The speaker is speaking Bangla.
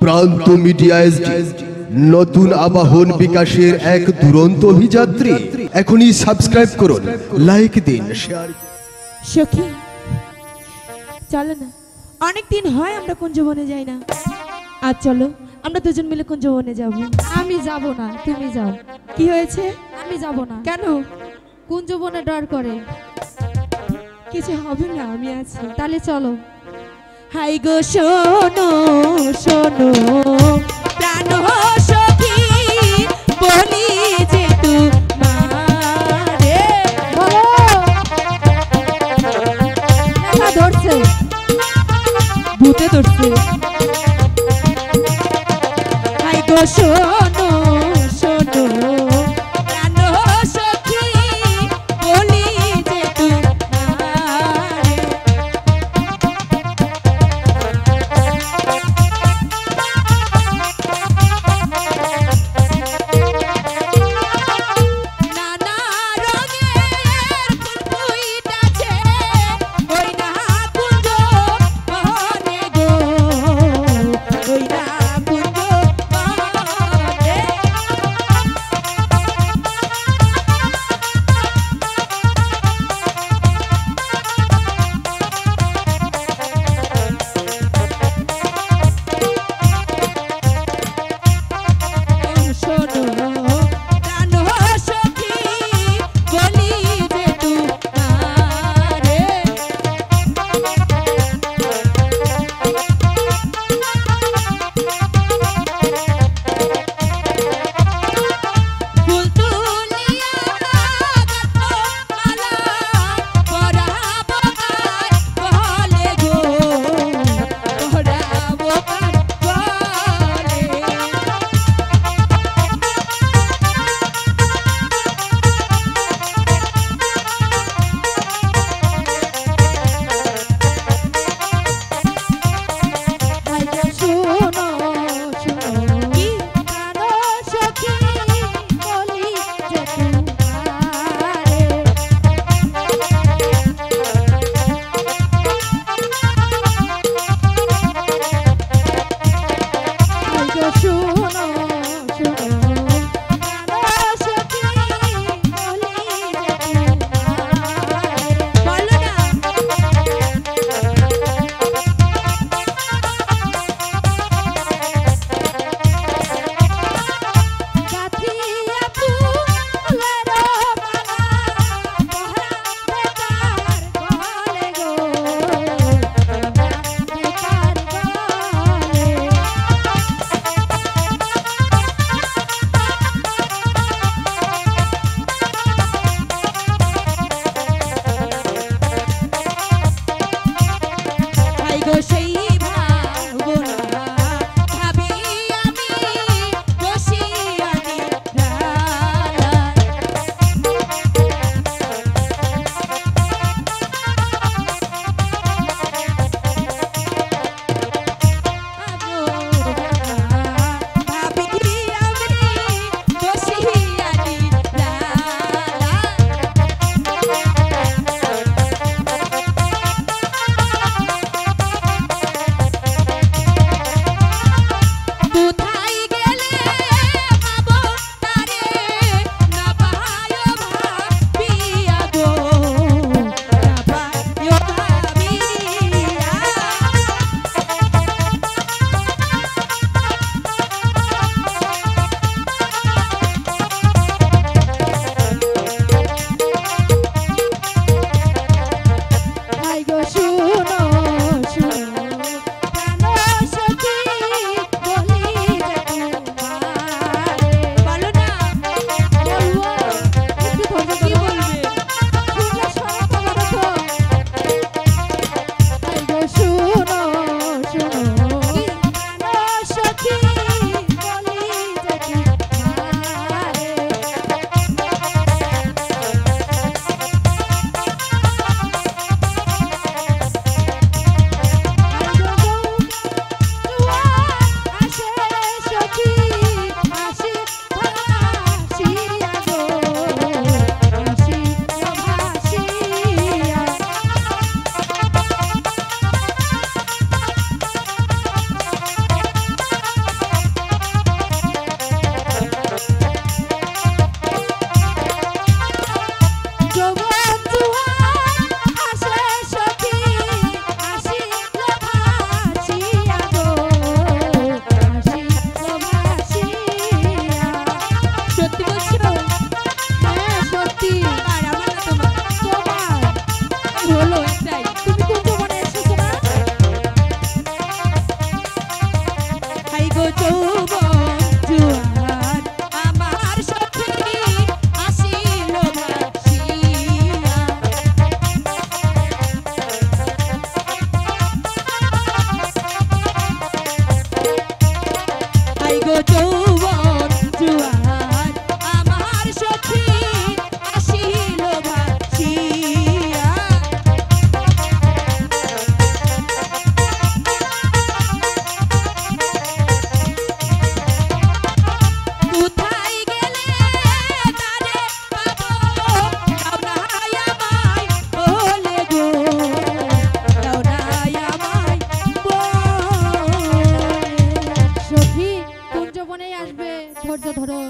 প্রান্ত মিডিয়া এসডি নতুন আবাহন বিকাশের এক দুরন্ত অভিযাত্রী। এখনই সাবস্ক্রাইব করুন, লাইক দিন, শেয়ার। সখী চলো না, অনেক দিন হয় আমরা কুঞ্জবনে যাই না। আজ চলো আমরা দুজন মিলে কুঞ্জবনে যাব। আমি যাব না, তুমি যাও। কি হয়েছে? আমি যাব না। কেন? কুঞ্জবনে ডর করে। কিছু হবে না, আমি আছি। তাহলে চলো। হাই গো শোনো শোনো প্রাণ সখী বলি যে তোমারে। বলো। ব্যথা ধরছে, ভূতে ধরছে। হাই গো শোনো শোনো প্রাণ সখী বলি যে তোমারে। নানা রঙের ফুল ফুইটাছে ওই না কুঞ্জ বনে গো, ওই না কুঞ্জ বনে। যৌবন জুয়ার আমার সখী আসিল ভাসিয়া আই গো যৌবন জুয়ার আমার সখী আসিল ভাসিয়া কোথায় গেলে তারে পাবো দাও না আমায় বলে গো দাও না আমায় বলে সখী কোন যৌবনে আসবে ধৈর্য ধরো